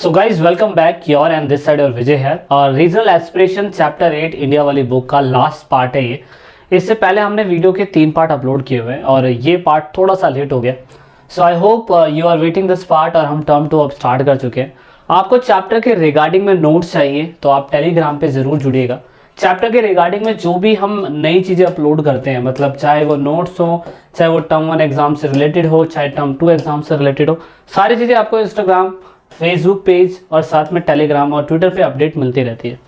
So guys welcome back your and this side और विजय है। और रीजनल एस्पिरेशन चैप्टर 8 इंडिया वाली बुक का लास्ट पार्ट है ये। इससे पहले हमने वीडियो के 3 पार्ट अपलोड किए हुए हैं और ये पार्ट थोड़ा सा लेट हो गया। So I hope you are waiting this part और हम टर्म 2 अब स्टार्ट कर चुके हैं। आपको चैप्टर के रिगार्डिंग में नोट्स चाहिए तो आप टेलीग्राम पे ज़रूर जुड़िएगा। चैप्टर के रिगार्डिंग में जो भी हम नई चीज़ें अपलोड करते हैं, मतलब चाहे वो नोट्स हो, चाहे वो टर्म 1 एग्जाम से रिलेटेड हो, चाहे टर्म 2 एग्जाम से रिलेटेड हो, सारी चीज़ें आपको इंस्टाग्राम, फेसबुक पेज और साथ में टेलीग्राम और ट्विटर पे अपडेट मिलती रहती है।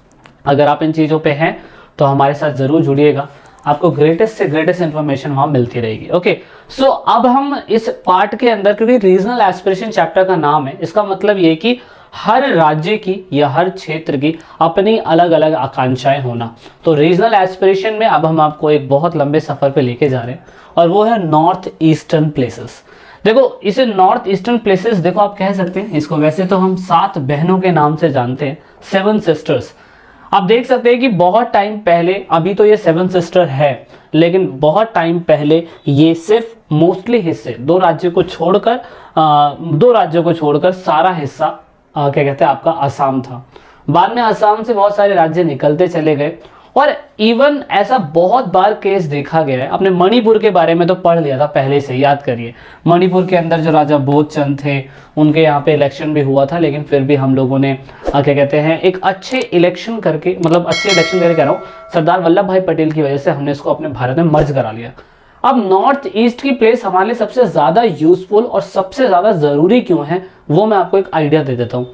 अगर आप इन चीज़ों पे हैं तो हमारे साथ ज़रूर जुड़िएगा, आपको ग्रेटेस्ट से ग्रेटेस्ट इन्फॉर्मेशन वहाँ मिलती रहेगी। ओके, सो अब हम इस पार्ट के अंदर, क्योंकि रीजनल एस्पिरेशन चैप्टर का नाम है, इसका मतलब ये कि हर राज्य की या हर क्षेत्र की अपनी अलग अलग आकांक्षाएं होना। तो रीजनल एस्पिरेशन में अब हम आपको एक बहुत लंबे सफ़र पे लेके जा रहे हैं और वो है नॉर्थ ईस्टर्न प्लेसेस। देखो, इसे नॉर्थ ईस्टर्न प्लेसेस देखो आप कह सकते हैं इसको। वैसे तो हम 7 बहनों के नाम से जानते हैं, 7 सिस्टर्स। आप देख सकते हैं कि बहुत टाइम पहले, अभी तो ये 7 सिस्टर है, लेकिन बहुत टाइम पहले ये सिर्फ मोस्टली हिस्से दो राज्यों को छोड़कर सारा हिस्सा क्या कहते हैं आपका असम था। बाद में असम से बहुत सारे राज्य निकलते चले गए और इवन ऐसा बहुत बार केस देखा गया है। आपने मणिपुर के बारे में तो पढ़ लिया था पहले से, याद करिए। मणिपुर के अंदर जो राजा बोधचंद थे, उनके यहाँ पे इलेक्शन भी हुआ था, लेकिन फिर भी हम लोगों ने क्या कहते हैं एक अच्छे इलेक्शन करके, मतलब अच्छे इलेक्शन करके कह रहा हूँ, सरदार वल्लभ भाई पटेल की वजह से हमने इसको अपने भारत में मर्ज करा लिया। अब नॉर्थ ईस्ट की प्लेस हमारे लिए सबसे ज़्यादा यूजफुल और सबसे ज़्यादा ज़रूरी क्यों है, वो मैं आपको एक आइडिया दे देता हूँ।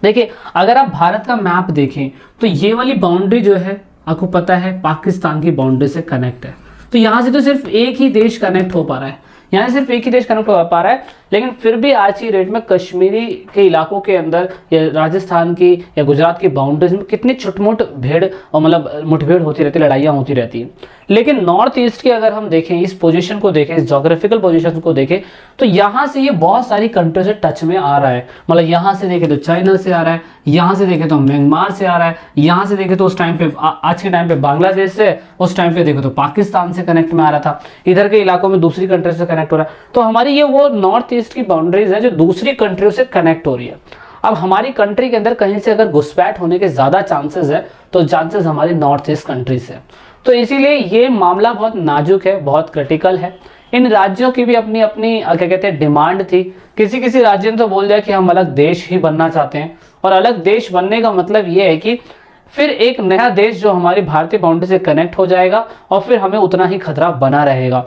देखिए, अगर आप भारत का मैप देखें तो ये वाली बाउंड्री जो है, आपको पता है पाकिस्तान की बाउंड्री से कनेक्ट है। तो यहाँ से तो सिर्फ एक ही देश कनेक्ट हो पा रहा है, यहाँ सिर्फ एक ही देश कनेक्ट हो पा रहा है, लेकिन फिर भी आज की डेट में कश्मीरी के इलाकों के अंदर या राजस्थान की या गुजरात की बाउंड्रीज में कितनी छुटमुट भेड़ और मतलब मुठभेड़ होती रहती है, लड़ाइयाँ होती रहती हैं। लेकिन नॉर्थ ईस्ट की अगर हम देखें, इस पोजीशन को देखें, इस जोग्राफिकल पोजीशन को देखें, तो यहाँ से ये बहुत सारी कंट्री से टच में आ रहा है। मतलब यहाँ से देखें तो चाइना से आ रहा है, यहाँ से देखें तो म्यांमार से आ रहा है, यहाँ से देखें तो उस टाइम पे, आज के टाइम पे बांग्लादेश से, उस टाइम पे देखो तो पाकिस्तान से कनेक्ट में आ रहा था, इधर के इलाकों में दूसरी कंट्री से कनेक्ट हो रहा है। तो हमारी ये वो नॉर्थ ईस्ट की बाउंड्रीज है जो दूसरी कंट्रियों से कनेक्ट हो रही है। अब हमारी कंट्री के अंदर कहीं से अगर घुसपैठ होने के ज्यादा चांसेस है तो चांसेस हमारी नॉर्थ ईस्ट कंट्री से। तो इसीलिए ये मामला बहुत नाजुक है, बहुत क्रिटिकल है। इन राज्यों की भी अपनी अपनी क्या कहते हैं डिमांड थी। किसी राज्य ने तो बोल दिया कि हम अलग देश ही बनना चाहते हैं, और अलग देश बनने का मतलब ये है कि फिर एक नया देश जो हमारी भारतीय बाउंड्री से कनेक्ट हो जाएगा और फिर हमें उतना ही खतरा बना रहेगा।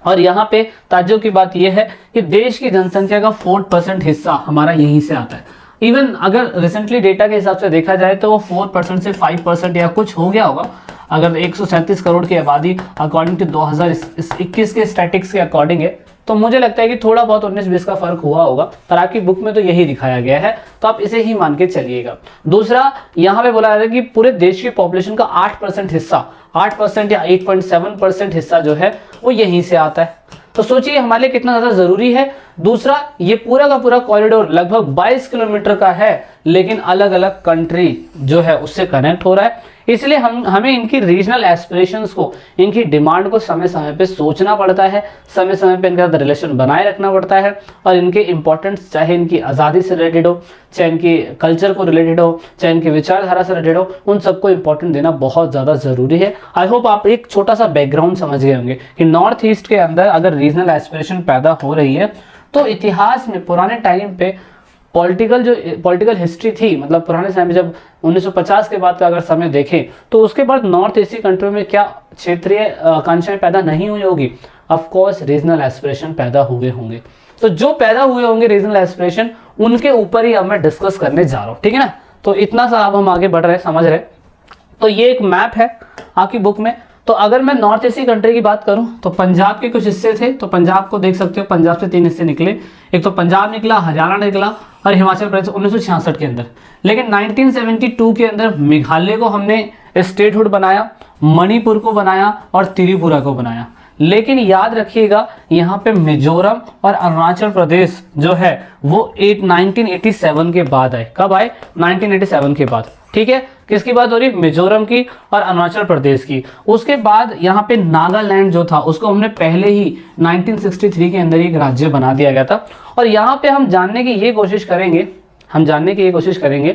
और यहाँ पे ताज्जुब की बात यह है कि देश की जनसंख्या का 4% हिस्सा हमारा यहीं से आता है। इवन अगर रिसेंटली डेटा के हिसाब से देखा जाए तो वो 4% से 5% या कुछ हो गया होगा। अगर 137 करोड़ की आबादी अकॉर्डिंग टू 2021 के स्टैटिक्स के अकॉर्डिंग है, तो मुझे लगता है कि थोड़ा बहुत 19-20 का फर्क हुआ होगा, पर आपकी बुक में तो यही दिखाया गया है, तो आप इसे ही मान के चलिएगा। दूसरा, यहाँ पे बोला जा रहा है कि पूरे देश की पॉपुलेशन का 8% हिस्सा, 8% या 8.7% हिस्सा जो है वो यहीं से आता है। तो सोचिए हमारे लिए कितना ज़्यादा ज़रूरी है। दूसरा, ये पूरा का पूरा कॉरिडोर लगभग 22 किलोमीटर का है, लेकिन अलग अलग कंट्री जो है उससे कनेक्ट हो रहा है। इसलिए हमें इनकी रीजनल एस्पिरेशंस को, इनकी डिमांड को समय समय पे सोचना पड़ता है, समय समय पे इनके साथ रिलेशन बनाए रखना पड़ता है, और इनके इंपॉर्टेंस, चाहे इनकी आज़ादी से रिलेटेड हो, चाहे इनकी कल्चर को रिलेटेड हो, चाहे इनकी विचारधारा से रिलेटेड हो, उन सबको इंपॉर्टेंट देना बहुत ज़्यादा ज़रूरी है। आई होप आप एक छोटा सा बैकग्राउंड समझ गए होंगे कि नॉर्थ ईस्ट के अंदर अगर रीजनल एस्पिरेशन पैदा हो रही है तो इतिहास में पुराने टाइम पे पॉलिटिकल हिस्ट्री थी, मतलब पुराने समय में जब 1950 के बाद का अगर समय देखें तो उसके बाद नॉर्थ ईस्टी कंट्री में क्या क्षेत्रीय आकांक्षाएं पैदा नहीं हुई होगी? ऑफ कोर्स रीजनल एस्पिरेशन पैदा हुए होंगे। तो जो पैदा हुए होंगे रीजनल एस्पिरेशन, उनके ऊपर ही अब मैं डिस्कस करने जा रहा हूँ, ठीक है ना। तो इतना सा अब हम आगे बढ़ रहे हैं, समझ रहे। तो ये एक मैप है आपकी बुक में। तो अगर मैं नॉर्थ ईस्टी कंट्री की बात करूं तो पंजाब के कुछ हिस्से थे, तो पंजाब को देख सकते हो, पंजाब से 3 हिस्से निकले। एक तो पंजाब निकला, हरियाणा निकला और हिमाचल प्रदेश 1966 के अंदर। लेकिन 1972 के अंदर मेघालय को हमने स्टेटहुड बनाया, मणिपुर को बनाया और त्रिपुरा को बनाया। लेकिन याद रखिएगा, यहाँ पे मिजोरम और अरुणाचल प्रदेश जो है वो 1987 के बाद आए। कब आए? 1987 के बाद, ठीक है। किसकी बात हो रही? मिजोरम की और अरुणाचल प्रदेश की। उसके बाद यहाँ पे नागालैंड जो था उसको हमने पहले ही 1963 के अंदर एक राज्य बना दिया गया था। और यहाँ पे हम जानने की ये कोशिश करेंगे हम जानने की ये कोशिश करेंगे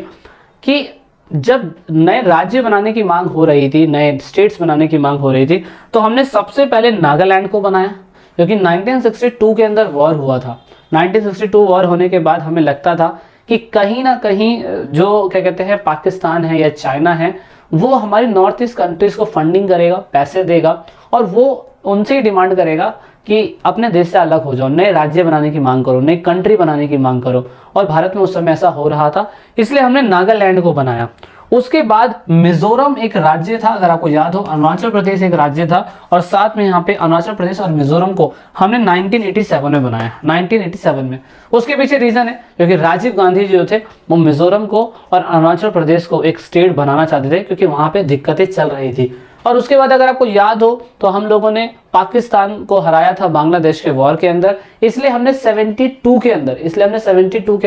कि जब नए राज्य बनाने की मांग हो रही थी, नए स्टेट्स बनाने की मांग हो रही थी, तो हमने सबसे पहले नागालैंड को बनाया, क्योंकि 1962 के अंदर वॉर हुआ था। 1962 वॉर होने के बाद हमें लगता था कि कहीं ना कहीं जो क्या कहते हैं पाकिस्तान है या चाइना है, वो हमारी नॉर्थ ईस्ट कंट्रीज को फंडिंग करेगा, पैसे देगा, और वो उनसे ही डिमांड करेगा कि अपने देश से अलग हो जाओ, नए राज्य बनाने की मांग करो, नई कंट्री बनाने की मांग करो। और भारत में उस समय ऐसा हो रहा था, इसलिए हमने नागालैंड को बनाया। उसके बाद मिजोरम एक राज्य था, अगर आपको याद हो, अरुणाचल प्रदेश एक राज्य था, और साथ में यहाँ पे अरुणाचल प्रदेश और मिजोरम को हमने 1987 में बनाया, 1987 में। उसके पीछे रीजन है क्योंकि राजीव गांधी जी जो थे वो मिजोरम को और अरुणाचल प्रदेश को एक स्टेट बनाना चाहते थे, क्योंकि वहां पे दिक्कतें चल रही थी। और उसके बाद अगर आपको याद हो तो हम लोगों ने पाकिस्तान को हराया था बांग्लादेश के वॉर के अंदर, इसलिए हमने 72 के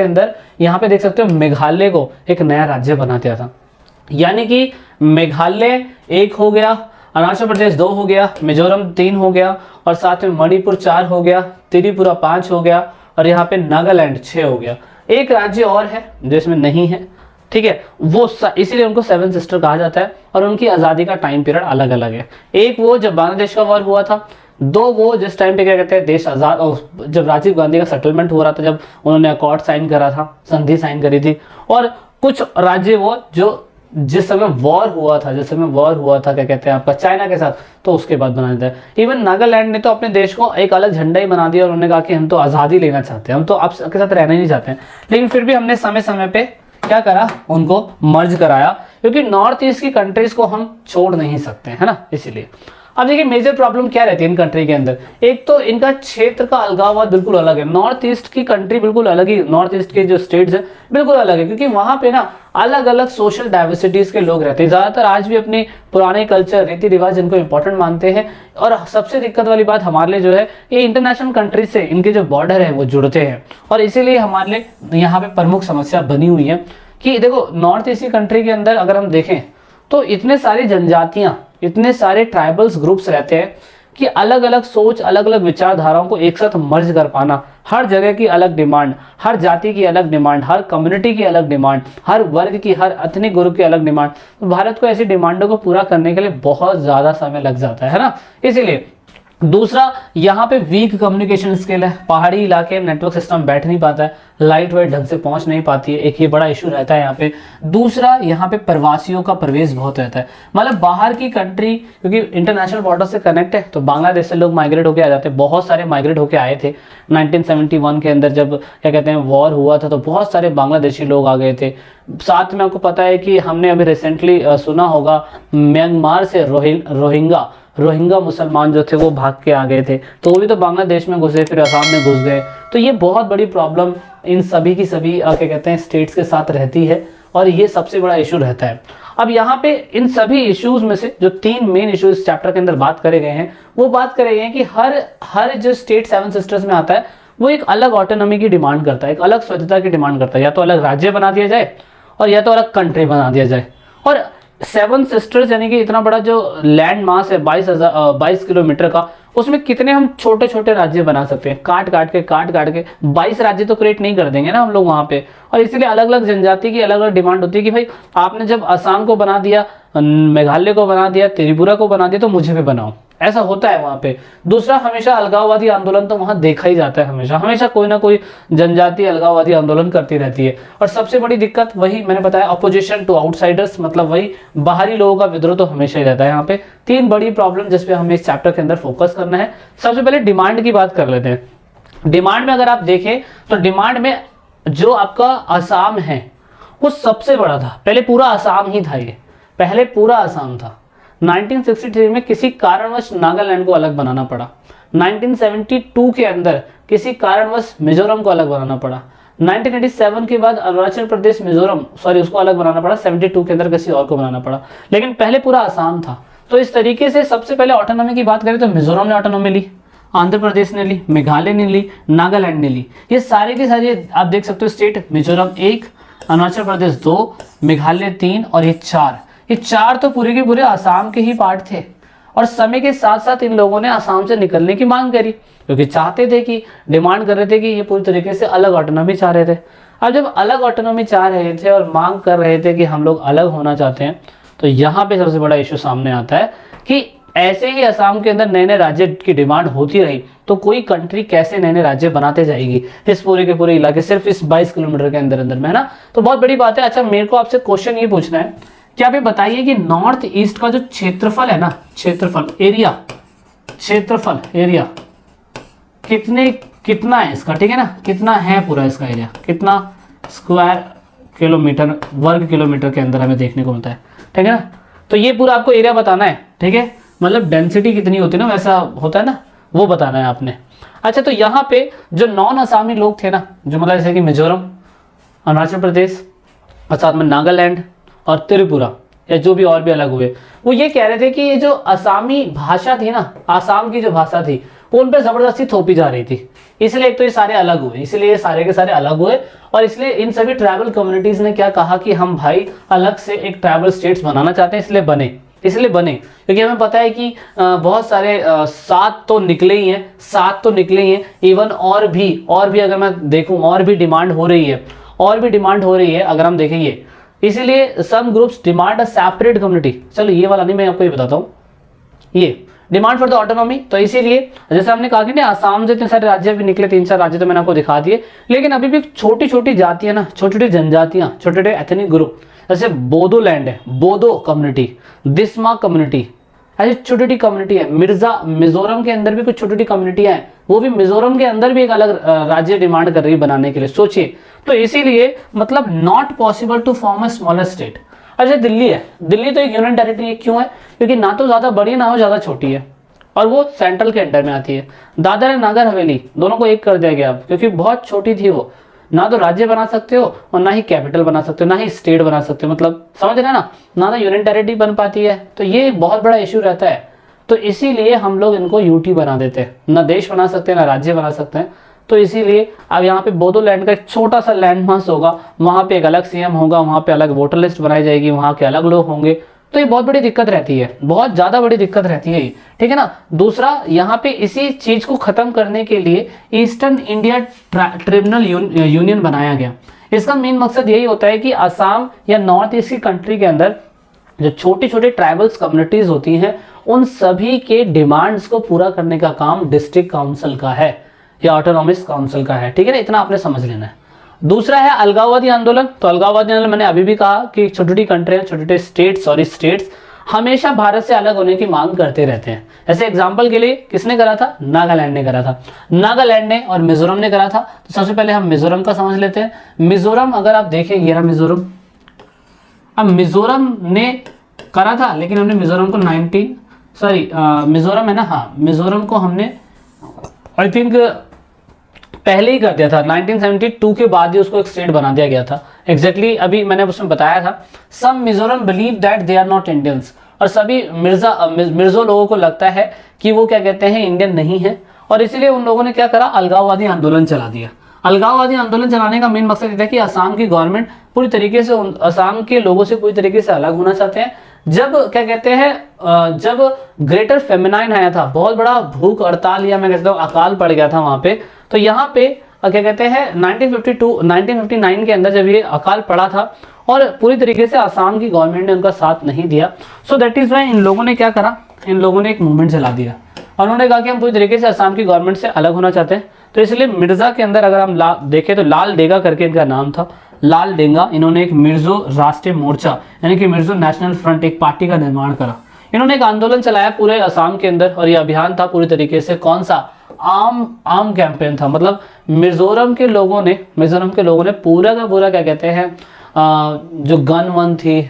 अंदर यहाँ पे देख सकते हो मेघालय को एक नया राज्य बना दिया था। यानी कि मेघालय 1 हो गया, अरुणाचल प्रदेश 2 हो गया, मिजोरम 3 हो गया, और साथ में मणिपुर 4 हो गया, त्रिपुरा 5 हो गया, और यहाँ पे नागालैंड 6 हो गया। एक राज्य और है जो इसमें नहीं है, ठीक है, वो इसीलिए उनको 7 सिस्टर कहा जाता है, और उनकी आज़ादी का टाइम पीरियड अलग अलग है। एक वो जब बांग्लादेश का वॉर हुआ था, 2 वो जिस टाइम पे क्या कहते हैं देश आज़ाद, और जब राजीव गांधी का सेटलमेंट हो रहा था, जब उन्होंने अकॉर्ड साइन करा था, संधि साइन करी थी। और कुछ राज्य वो जो जिस समय वॉर हुआ था क्या कहते हैं आपका चाइना के साथ, तो उसके बाद बना देता है। इवन नागालैंड ने तो अपने देश को एक अलग झंडा ही बना दिया, और उन्होंने कहा कि हम तो आज़ादी लेना चाहते हैं, हम तो आपके साथ रहना ही नहीं चाहते हैं। लेकिन फिर भी हमने समय समय पे क्या करा, उनको मर्ज कराया, क्योंकि नॉर्थ ईस्ट की कंट्रीज को हम छोड़ नहीं सकते, है ना, इसीलिए। अब देखिए मेजर प्रॉब्लम क्या रहती है इन कंट्री के अंदर। एक तो इनका क्षेत्र का अलगाववाद बिल्कुल अलग है, नॉर्थ ईस्ट की कंट्री बिल्कुल अलग ही, नॉर्थ ईस्ट के जो स्टेट्स है बिल्कुल अलग है, क्योंकि वहां पे ना अलग अलग सोशल डाइवर्सिटीज के लोग रहते हैं। ज्यादातर आज भी अपने पुराने कल्चर, रीति रिवाज इनको इंपॉर्टेंट मानते हैं। और सबसे दिक्कत वाली बात हमारे लिए जो है, ये इंटरनेशनल कंट्रीज से इनके जो बॉर्डर है वो जुड़ते हैं, और इसीलिए हमारे लिए यहाँ पे प्रमुख समस्या बनी हुई है कि देखो नॉर्थ ईस्ट की कंट्री के अंदर अगर हम देखें तो इतने सारी जनजातियां, इतने सारे ट्राइबल्स ग्रुप्स रहते हैं कि अलग अलग सोच, अलग अलग विचारधाराओं को एक साथ मर्ज कर पाना, हर जगह की अलग डिमांड, हर जाति की अलग डिमांड, हर कम्युनिटी की अलग डिमांड, हर वर्ग की, हर एथनिक ग्रुप की अलग डिमांड। तो भारत को ऐसी डिमांडों को पूरा करने के लिए बहुत ज़्यादा समय लग जाता है ना, इसीलिए। दूसरा, यहाँ पे वीक कम्युनिकेशन स्किल है, पहाड़ी इलाके में नेटवर्क सिस्टम बैठ नहीं पाता है, लाइट वेट ढंग से पहुंच नहीं पाती है, एक ये बड़ा इशू रहता है यहाँ पे। दूसरा, यहाँ पे प्रवासियों का प्रवेश बहुत रहता है, मतलब बाहर की कंट्री, क्योंकि इंटरनेशनल बॉर्डर से कनेक्ट है, तो बांग्लादेश से लोग माइग्रेट होकर आ जाते हैं। बहुत सारे माइग्रेट होकर आए थे 1971 के अंदर, जब क्या कहते हैं वॉर हुआ था, तो बहुत सारे बांग्लादेशी लोग आ गए थे। साथ में आपको पता है कि हमने अभी रिसेंटली सुना होगा, म्यांमार से रोहिंगा मुसलमान जो थे वो भाग के आ गए थे, तो वो भी तो बांग्लादेश में घुसे, फिर असम में घुस गए। तो ये बहुत बड़ी प्रॉब्लम इन सभी की सभी क्या कहते हैं स्टेट्स के साथ रहती है, और ये सबसे बड़ा इशू रहता है। अब यहाँ पे इन सभी इश्यूज में से जो 3 मेन इश्यूज चैप्टर के अंदर बात करे गए हैं, वो बात करे गए हैं कि हर जो स्टेट 7 सिस्टर्स में आता है, वो एक अलग ऑटोनॉमी की डिमांड करता है, एक अलग स्वतंत्रता की डिमांड करता है। या तो अलग राज्य बना दिया जाए, और या तो अलग कंट्री बना दिया जाए। और 7 सिस्टर्स यानी कि इतना बड़ा जो लैंड मास है 22 किलोमीटर का, उसमें कितने हम छोटे छोटे राज्य बना सकते हैं, काट काट के 22 राज्य तो क्रिएट नहीं कर देंगे ना हम लोग वहाँ पे। और इसलिए अलग अलग जनजाति की अलग अलग डिमांड होती है कि भाई आपने जब असम को बना दिया, मेघालय को बना दिया, त्रिपुरा को बना दिया, तो मुझे भी बनाओ, ऐसा होता है वहाँ पे। दूसरा, हमेशा अलगाववादी आंदोलन तो वहाँ देखा ही जाता है, हमेशा कोई ना कोई जनजाति अलगाववादी आंदोलन करती रहती है। और सबसे बड़ी दिक्कत वही मैंने बताया, अपोजिशन टू आउटसाइडर्स, मतलब वही बाहरी लोगों का विद्रोह तो हमेशा ही रहता है यहाँ पे। 3 बड़ी प्रॉब्लम जिसपे हमें इस चैप्टर के अंदर फोकस करना है। सबसे पहले डिमांड की बात कर लेते हैं। डिमांड में अगर आप देखें तो डिमांड में जो आपका असम है वो सबसे बड़ा था, पहले पूरा असम ही था, ये पहले पूरा असम था। 1963 में किसी कारणवश नागालैंड को अलग बनाना पड़ा। 1972 के अंदर किसी कारणवश मिजोरम को अलग बनाना पड़ा। 1987 के बाद अरुणाचल प्रदेश उसको अलग बनाना पड़ा। 72 के अंदर किसी और को बनाना पड़ा, लेकिन पहले पूरा असम था। तो इस तरीके से सबसे पहले ऑटोनॉमी की बात करें तो मिजोरम ने ऑटोनॉमी ली, आंध्र प्रदेश ने ली, मेघालय ने ली, नागालैंड ने ली। ये सारे के सारे आप देख सकते हो स्टेट, मिजोरम 1, अरुणाचल प्रदेश 2, मेघालय 3 और ये 4। ये 4 तो पूरे के पूरे असम के ही पार्ट थे। और समय के साथ साथ इन लोगों ने असम से निकलने की मांग करी, क्योंकि चाहते थे कि डिमांड कर रहे थे कि ये पूरी तरीके से अलग ऑटोनॉमी चाह रहे थे। अब जब अलग ऑटोनॉमी चाह रहे थे और मांग कर रहे थे कि हम लोग अलग होना चाहते हैं, तो यहाँ पे सबसे बड़ा इशू सामने आता है कि ऐसे ही असम के अंदर नए नए राज्य की डिमांड होती रही तो कोई कंट्री कैसे नए नए राज्य बनाते जाएगी इस पूरे के पूरे इलाके, सिर्फ इस 22 किलोमीटर के अंदर अंदर में, है ना। तो बहुत बड़ी बात है। अच्छा, मेरे को आपसे क्वेश्चन ये पूछना है कि आप ये बताइए कि नॉर्थ ईस्ट का जो क्षेत्रफल है ना, क्षेत्रफल एरिया कितना है इसका, ठीक है ना, कितना है पूरा इसका एरिया, कितना स्क्वायर किलोमीटर, वर्ग किलोमीटर के अंदर हमें देखने को मिलता है, ठीक है ना। तो ये पूरा आपको एरिया बताना है, ठीक है, मतलब डेंसिटी कितनी होती है ना, वैसा होता है ना, वो बताना है आपने। अच्छा, तो यहाँ पे जो नॉन असामी लोग थे ना, जो मतलब जैसे कि मिजोरम, अरुणाचल प्रदेश और साथ में नागालैंड और त्रिपुरा, या जो भी और भी अलग हुए, वो ये कह रहे थे कि ये जो असामी भाषा थी ना, आसाम की जो भाषा थी, वो उन पर जबरदस्ती थोपी जा रही थी। इसलिए एक तो ये सारे अलग हुए, इसलिए ये सारे के सारे अलग हुए, और इसलिए इन सभी ट्राइबल कम्युनिटीज ने क्या कहा कि हम भाई अलग से एक ट्राइबल स्टेट्स बनाना चाहते हैं, इसलिए बने क्योंकि हमें पता है कि बहुत सारे 7 तो निकले ही हैं, इवन और भी अगर मैं देखूं और भी डिमांड हो रही है, अगर हम देखेंगे। इसीलिए some groups demand a separate community. चलो ये वाला नहीं, मैं आपको ये बताता हूँ, ये डिमांड फॉर द ऑटोनॉमी। तो इसीलिए जैसे हमने कहा कि ना, आसाम से इतने सारे राज्य भी निकले, 3-4 राज्य तो मैंने आपको दिखा दिए, लेकिन अभी भी छोटी छोटी जातियां ना, छोटी छोटी जनजातियां, छोटे छोटे एथनिक ग्रुप, जैसे बोडो लैंड है, बोडो कम्युनिटी, दिस्मा कम्युनिटी, ऐसी छोटी छोटी कम्युनिटी है। मिजोरम के अंदर भी कुछ छोटी छोटी कम्युनिटियां हैं, वो भी मिजोरम के अंदर भी एक अलग राज्य डिमांड कर रही है बनाने के लिए, सोचिए। तो इसीलिए मतलब not possible to form a smaller state. अच्छा, दिल्ली है, दिल्ली तो एक यूनियन टेरिटरी है, क्यों है? क्योंकि ना तो ज्यादा बड़ी है ना वो ज्यादा छोटी है, और वो सेंट्रल के अंडर में आती है। दादर और नागर हवेली दोनों को एक कर दिया गया क्योंकि बहुत छोटी थी वो, ना तो राज्य बना सकते हो और ना ही कैपिटल बना सकते हो, ना ही स्टेट बना सकते हो, मतलब समझ रहे हैं ना तो यूनियन टेरिटरी बन पाती है। तो ये एक बहुत बड़ा इशू रहता है। तो इसीलिए हम लोग इनको यूटी बना देते हैं, ना देश बना सकते हैं ना राज्य बना सकते हैं। तो इसीलिए अब यहाँ पे बोडोलैंड का एक छोटा सा लैंड मास होगा, वहाँ पे एक अलग सीएम होगा, वहाँ पे अलग वोटर लिस्ट बनाई जाएगी, वहाँ के अलग लोग होंगे। तो ये बहुत बड़ी दिक्कत रहती है, बहुत ज़्यादा बड़ी दिक्कत रहती है, ठीक है ना। दूसरा, यहाँ पे इसी चीज़ को ख़त्म करने के लिए ईस्टर्न इंडिया ट्रिब्यूनल यूनियन बनाया गया। इसका मेन मकसद यही होता है कि असम या नॉर्थ ईस्ट की कंट्री के अंदर जो छोटी छोटी ट्राइबल्स कम्युनिटीज़ होती हैं, उन सभी के डिमांड्स को पूरा करने का काम डिस्ट्रिक्ट काउंसिल का है या ऑटोनॉमस काउंसिल का है, ठीक है ना। इतना आपने समझ लेना है। दूसरा है अलगाववादी आंदोलन। तो अलगाववादी आंदोलन मैंने अभी भी कहा कि छोटी छोटी कंट्रियां, छोटे छोटे स्टेट्स हमेशा भारत से अलग होने की मांग करते रहते हैं। ऐसे एग्जांपल के लिए किसने करा था? नागालैंड ने करा था, नागालैंड ने और मिजोरम ने करा था। तो सबसे पहले हम मिजोरम का समझ लेते हैं। मिजोरम अगर आप देखें, ये रहा मिजोरम। अब मिजोरम ने करा था, लेकिन हमने मिजोरम को मिजोरम है ना, हाँ, मिजोरम को हमने आई थिंक पहले ही कर दिया था, 1972 के बाद ही उसको एक स्टेट बना दिया गया था। एग्जैक्टली अभी मैंने उसमें बताया था, some Mizoram believe that they are not Indians, और सभी मिर्जो लोगों को लगता है कि वो क्या कहते हैं, इंडियन नहीं है, और इसीलिए उन लोगों ने क्या करा, अलगाववादी आंदोलन चला दिया। अलगाववादी आंदोलन चलाने का मेन मकसद ये था कि असम की गवर्नमेंट पूरी तरीके से असम के लोगों से पूरी तरीके से अलग होना चाहते हैं। जब क्या कहते हैं, जब ग्रेटर फेमिनाइन आया था, बहुत बड़ा भूख हड़ताल या मैं कहता हूँ अकाल पड़ गया था वहाँ पे, तो यहाँ पे क्या कहते हैं 1959 के अंदर जब ये अकाल पड़ा था और पूरी तरीके से असम की गवर्नमेंट ने उनका साथ नहीं दिया, सो दैट इज वाई इन लोगों ने क्या करा, इन लोगों ने एक मूवमेंट चला दिया और उन्होंने कहा कि हम पूरी तरीके से असम की गवर्नमेंट से अलग होना चाहते हैं। तो इसलिए मिर्जा के अंदर अगर हम देखें तो लाल डेगा करके इनका नाम था, लाल डेंगा। इन्होंने एक मिर्जो राष्ट्रीय मोर्चा यानी कि मिर्जो नेशनल फ्रंट, एक पार्टी का निर्माण करा। इन्होंने एक आंदोलन चलाया पूरे असम के अंदर, और यह अभियान था पूरी तरीके से कौन सा, आम कैंपेन था। मतलब मिजोरम के लोगों ने पूरा का पूरा क्या कहते हैं, जो गन वन थी,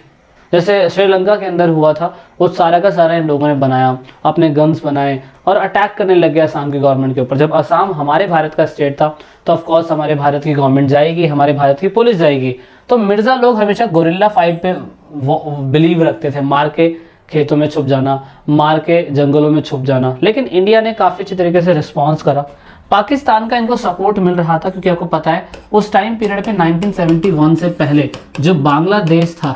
जैसे श्रीलंका के अंदर हुआ था, वो सारा का सारा इन लोगों ने बनाया, अपने गन्स बनाए और अटैक करने लग गया असम की गवर्नमेंट के ऊपर। जब असम हमारे भारत का स्टेट था तो ऑफ कोर्स हमारे भारत की गवर्नमेंट जाएगी, हमारे भारत की पुलिस जाएगी। तो मिर्जा लोग हमेशा गोरिल्ला फाइट पे बिलीव रखते थे, मार के खेतों में छुप जाना, मार के जंगलों में छुप जाना। लेकिन इंडिया ने काफ़ी अच्छी तरीके से रिस्पॉन्स करा, पाकिस्तान का इनको सपोर्ट मिल रहा था, क्योंकि आपको पता है उस टाइम पीरियड पे 1971 से पहले जो बांग्लादेश था,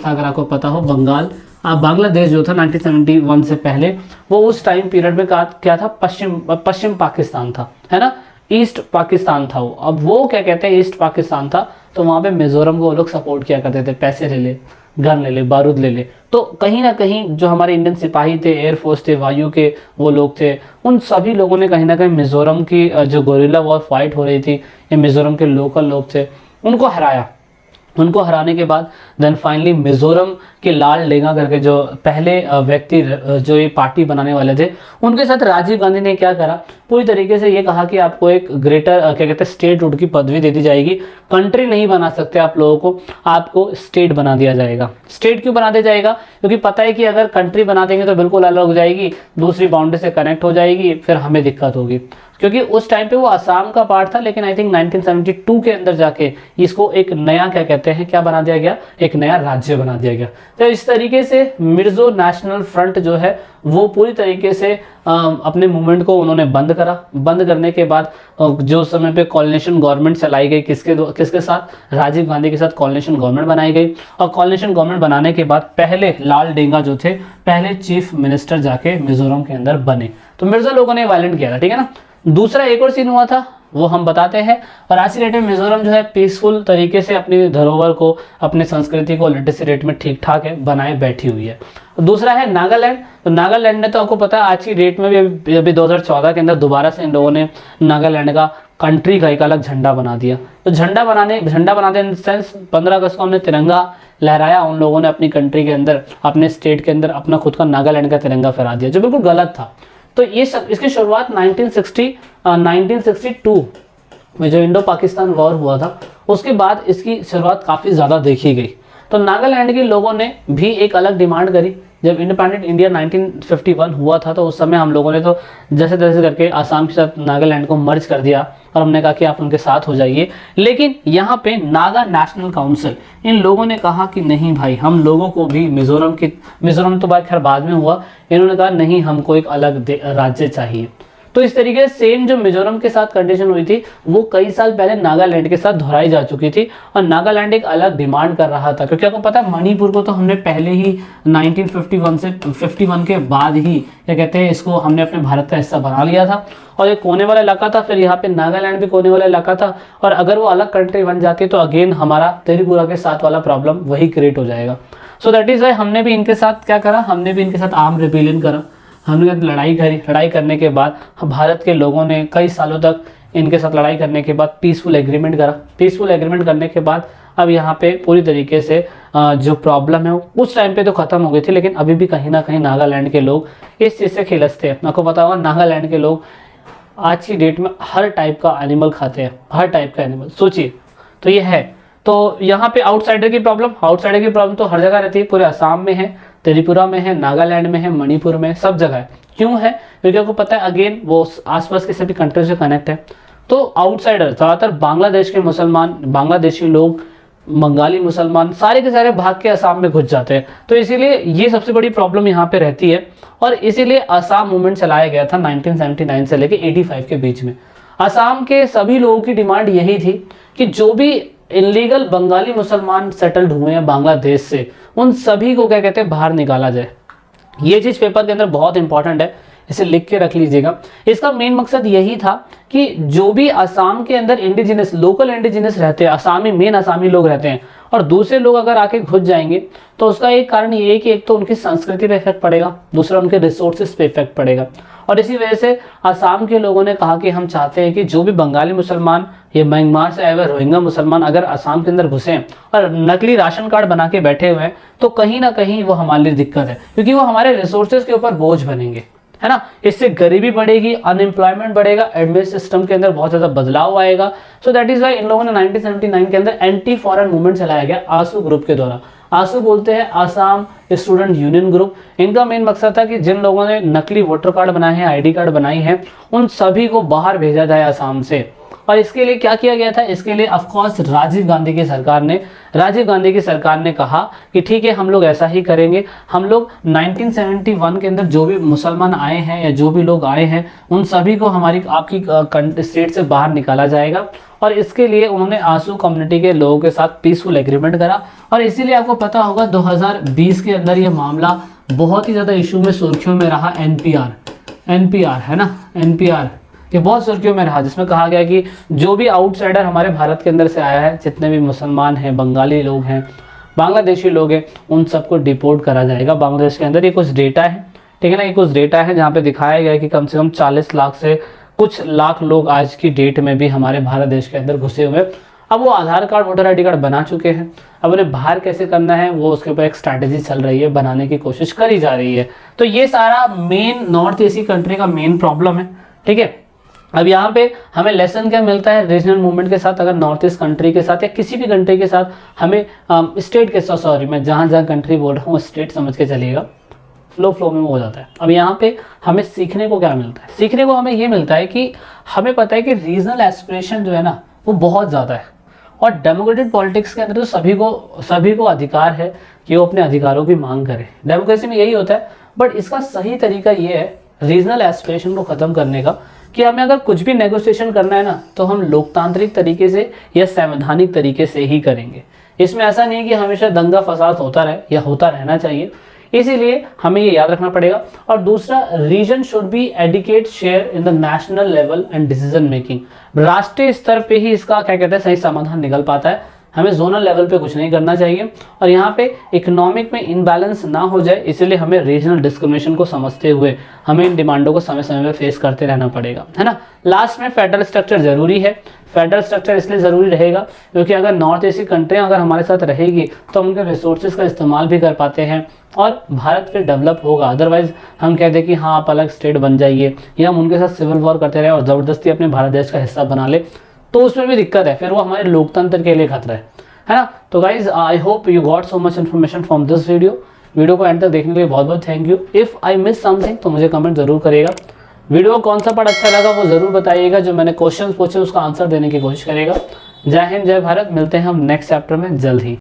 अगर आपको पता हो, बांग्लादेश जो था 1971 से पहले, वो उस टाइम पीरियड में क्या था, पश्चिम पाकिस्तान था, है ना। ईस्ट पाकिस्तान था वो, अब वो क्या कहते हैं ईस्ट पाकिस्तान था, तो वहाँ पे मिजोरम को वो लोग सपोर्ट किया करते थे, पैसे ले ले, गन ले ले, बारूद ले ले। तो कहीं ना कहीं जो हमारे इंडियन सिपाही थे, एयरफोर्स थे, वायु के वो लोग थे, उन सभी लोगों ने कहीं ना कहीं मिजोरम की जो गोरिल्ला वॉर फाइट हो रही थी, ये मिजोरम के लोकल लोग थे, उनको हराया। उनको हराने के बाद देन फाइनली मिजोरम के लाल डेंगा करके जो पहले व्यक्ति जो ये पार्टी बनाने वाले थे, उनके साथ राजीव गांधी ने क्या करा, पूरी तरीके से ये कहा कि आपको एक ग्रेटर क्या कहते हैं स्टेटहुड की पदवी दे दी जाएगी, कंट्री नहीं बना सकते आप लोगों को, आपको स्टेट बना दिया जाएगा। स्टेट क्यों बना दिया जाएगा, क्योंकि पता है कि अगर कंट्री बना देंगे तो बिल्कुल अलग हो जाएगी, दूसरी बाउंड्री से कनेक्ट हो जाएगी, फिर हमें दिक्कत होगी। क्योंकि उस टाइम पे वो असम का पार्ट था, लेकिन आई थिंक 1972 के अंदर जाके इसको एक नया क्या कहते हैं क्या बना दिया गया, एक नया राज्य बना दिया गया। तो इस तरीके से मिर्जो नेशनल फ्रंट जो है वो पूरी तरीके से अपने मूवमेंट को उन्होंने बंद करा। बंद करने के बाद जो समय पे कॉलिनेशन गवर्नमेंट चलाई गई, किसके साथ, राजीव गांधी के साथ कॉलिनेशन गवर्नमेंट बनाई गई। और कॉलिनेशन गवर्नमेंट बनाने के बाद पहले लाल डेंगा जो थे पहले चीफ मिनिस्टर जाके मिजोरम के अंदर बने। तो मिर्जा लोगों ने वायलेंट किया था, ठीक है ना। दूसरा एक और सीन हुआ था, वो हम बताते हैं। और आज की डेट में मिजोरम जो है पीसफुल तरीके से अपनी धरोहर को, अपनी संस्कृति को लिटरेसी रेट में ठीक ठाक है बनाए बैठी हुई है। दूसरा है नागालैंड। तो नागालैंड ने तो आपको पता है आज की डेट में भी अभी 2014 के अंदर दोबारा से इन लोगों ने नागालैंड का कंट्री का एक अलग झंडा बना दिया। तो झंडा बनाने इन सेंस 15 अगस्त को हमने तिरंगा लहराया, उन लोगों ने अपनी कंट्री के अंदर, अपने स्टेट के अंदर अपना खुद का नागालैंड का तिरंगा फहरा दिया, जो बिल्कुल गलत था। तो ये सब, इसकी शुरुआत 1962 में जो इंडो पाकिस्तान वॉर हुआ था उसके बाद इसकी शुरुआत काफ़ी ज़्यादा देखी गई। तो नागालैंड के लोगों ने भी एक अलग डिमांड करी। जब इंडिपेंडेंट इंडिया 1951 हुआ था तो उस समय हम लोगों ने तो जैसे तैसे करके आसाम के साथ नागालैंड को मर्ज कर दिया और हमने कहा कि आप उनके साथ हो जाइए। लेकिन यहाँ पे नागा नेशनल काउंसिल, इन लोगों ने कहा कि नहीं भाई, हम लोगों को भी मिजोरम तो बात खैर बाद में हुआ, इन्होंने कहा नहीं, हमको एक अलग राज्य चाहिए। तो इस तरीके से सेम जो मिजोरम के साथ कंडीशन हुई थी वो कई साल पहले नागालैंड के साथ दोहराई जा चुकी थी। और नागालैंड एक अलग डिमांड कर रहा था, क्योंकि आपको पता है मणिपुर को तो हमने पहले ही 1951 के बाद ही क्या कहते हैं इसको हमने अपने भारत का हिस्सा बना लिया था। और ये कोने वाला इलाका था, फिर यहाँ पे नागालैंड भी कोने वाला इलाका था। और अगर वो अलग कंट्री बन जाती तो अगेन हमारा त्रिपुरा के साथ वाला प्रॉब्लम वही क्रिएट हो जाएगा। सो दैट इज वाई हमने भी इनके साथ क्या करा, हमने भी इनके साथ आर्म रिबेलियन करा, हमने लड़ाई करी। लड़ाई करने के बाद भारत के लोगों ने कई सालों तक इनके साथ लड़ाई करने के बाद पीसफुल एग्रीमेंट करा। पीसफुल एग्रीमेंट करने के बाद अब यहाँ पे पूरी तरीके से जो प्रॉब्लम है उस टाइम पे तो ख़त्म हो गई थी, लेकिन अभी भी कहीं ना कहीं नागालैंड के लोग इस चीज़ से खिलसते हैं। आपको पता होगा नागालैंड के लोग आज की डेट में हर टाइप का एनिमल खाते हैं, हर टाइप का एनिमल, सोचिए। तो ये है, तो यहाँ पे आउटसाइडर की प्रॉब्लम तो हर जगह रहती है, पूरे असम में है, त्रिपुरा में है, नागालैंड में है, मणिपुर में, सब जगह है। क्यों है, क्योंकि आपको पता है अगेन वो आसपास के सभी कंट्री से कनेक्ट है। तो आउटसाइडर ज़्यादातर बांग्लादेश के मुसलमान, बांग्लादेशी लोग, बंगाली मुसलमान सारे के सारे भाग के असम में घुस जाते हैं। तो इसीलिए ये सबसे बड़ी प्रॉब्लम यहाँ पे रहती है। और इसीलिए असम मूवमेंट चलाया गया था 1979 से लेके 85 के बीच में। असम के सभी लोगों की डिमांड यही थी कि जो भी इलीगल बंगाली मुसलमान सेटल्ड हुए हैं बांग्लादेश से, उन सभी को क्या कहते हैं बाहर निकाला जाए। ये चीज़ पेपर के अंदर बहुत इंपॉर्टेंट है, इसे लिख के रख लीजिएगा। इसका मेन मकसद यही था कि जो भी असम के अंदर इंडिजिनस, लोकल इंडिजिनस रहते हैं, असामी, मेन असामी लोग रहते हैं, और दूसरे लोग अगर आके घुस जाएंगे तो उसका एक कारण ये है कि एक तो उनकी संस्कृति पे इफेक्ट पड़ेगा, दूसरा उनके रिसोर्सेज पे इफेक्ट पड़ेगा। और इसी वजह से असम के लोगों ने कहा कि हम चाहते हैं कि जो भी बंगाली मुसलमान, ये म्यांमार से आए हुए रोहिंग्या मुसलमान अगर असम के अंदर घुसे और नकली राशन कार्ड बना के बैठे हुए हैं तो कहीं ना कहीं वो हमारे लिए दिक्कत है, क्योंकि वो हमारे रिसोर्सेज के ऊपर बोझ बनेंगे, है ना। इससे गरीबी बढ़ेगी, अनएम्प्लॉयमेंट बढ़ेगा, एडमिट सिस्टम के अंदर बहुत ज़्यादा बदलाव आएगा। सो दैट इज वाई इन लोगों ने 1979 के अंदर एंटी फॉरेन मूवमेंट चलाया गया आसू ग्रुप के द्वारा। आसू बोलते हैं आसाम स्टूडेंट यूनियन ग्रुप। इनका मेन मकसद था कि जिन लोगों ने नकली वोटर कार्ड बनाए हैं, आईडी कार्ड बनाई है, उन सभी को बाहर भेजा जाए आसाम से। और इसके लिए क्या किया गया था, इसके लिए ऑफकोर्स राजीव गांधी की सरकार ने कहा कि ठीक है हम लोग ऐसा ही करेंगे। हम लोग 1971 के अंदर जो भी मुसलमान आए हैं या जो भी लोग आए हैं उन सभी को आपकी स्टेट से बाहर निकाला जाएगा। और इसके लिए उन्होंने आसू कम्युनिटी के लोगों के साथ पीसफुल एग्रीमेंट करा। और इसीलिए आपको पता होगा 2020 के अंदर ये मामला बहुत ही ज़्यादा इशू में, सुर्खियों में रहा। एनपीआर है ना, एनपीआर ये बहुत सुर्खियों में रहा, जिसमें कहा गया कि जो भी आउटसाइडर हमारे भारत के अंदर से आया है, जितने भी मुसलमान हैं, बंगाली लोग हैं, बांग्लादेशी लोग हैं, उन सबको डिपोर्ट करा जाएगा बांग्लादेश के अंदर। ये कुछ डेटा है, ठीक है ना, ये कुछ डेटा है जहाँ पे दिखाया गया है कि कम से कम 40 लाख से कुछ लाख लोग आज की डेट में भी हमारे भारत देश के अंदर घुसे हुए हैं। अब वो Aadhaar card, voter I D card बना चुके हैं, अब उन्हें बाहर कैसे करना है वो उसके ऊपर एक स्ट्रैटेजी चल रही है, बनाने की कोशिश करी जा रही है। तो ये सारा मेन नॉर्थ ईस्ट कंट्री का मेन प्रॉब्लम है, ठीक है। अब यहाँ पे हमें लेसन क्या मिलता है रीजनल मूवमेंट के साथ, अगर नॉर्थ ईस्ट कंट्री के साथ या किसी भी कंट्री के साथ हमें स्टेट के साथ, सॉरी मैं जहाँ जहाँ कंट्री बोल रहा हूँ स्टेट समझ के चलिएगा, फ्लो में हो जाता है। अब यहाँ पे हमें सीखने को क्या मिलता है, सीखने को हमें ये मिलता है कि हमें पता है कि रीजनल एस्पिरेशन जो है ना वो बहुत ज़्यादा है, और डेमोक्रेटिक पॉलिटिक्स के अंदर तो सभी को अधिकार है कि वो अपने अधिकारों की मांग करें, डेमोक्रेसी में यही होता है। बट इसका सही तरीका ये है रीजनल एस्पिरेशन को ख़त्म करने का, कि हमें अगर कुछ भी नेगोशिएशन करना है ना तो हम लोकतांत्रिक तरीके से या संवैधानिक तरीके से ही करेंगे। इसमें ऐसा नहीं है कि हमेशा दंगा फसाद होता रहे या होता रहना चाहिए, इसीलिए हमें ये याद रखना पड़ेगा। और दूसरा, region should be adequate share in the national level and decision making. राष्ट्रीय स्तर पे ही इसका क्या कहते हैं सही समाधान निकल पाता है, हमें जोनल लेवल पे कुछ नहीं करना चाहिए। और यहाँ पे इकोनॉमिक में इनबैलेंस ना हो जाए, इसलिए हमें रीजनल डिस्क्रिमिनेशन को समझते हुए हमें इन डिमांडों को समय समय में फेस करते रहना पड़ेगा, है ना। लास्ट में फेडरल स्ट्रक्चर जरूरी है। फेडरल स्ट्रक्चर इसलिए ज़रूरी रहेगा क्योंकि अगर नॉर्थ ईस्ट की कंट्रियाँ अगर हमारे साथ रहेगी तो हम उनके रिसोर्सेज का इस्तेमाल भी कर पाते हैं और भारत फिर डेवलप होगा। अदरवाइज हम कहते हैं कि हाँ आप अलग स्टेट बन जाइए, या हम उनके साथ सिविल वॉर करते रहे और ज़बरदस्ती अपने भारत देश का हिस्सा बना ले, तो उसमें भी दिक्कत है, फिर वो हमारे लोकतंत्र के लिए खतरा है ना। तो guys I hope you got so much information from this video को एंड तक देखने के लिए बहुत बहुत thank you. If I miss something तो मुझे कमेंट जरूर करेगा। वीडियो कौन सा पार्ट अच्छा लगा वो जरूर बताइएगा, जो मैंने क्वेश्चंस पूछे उसका आंसर देने की कोशिश करेगा। जय हिंद, जय भारत, मिलते हैं हम नेक्स्ट चैप्टर में जल्द ही।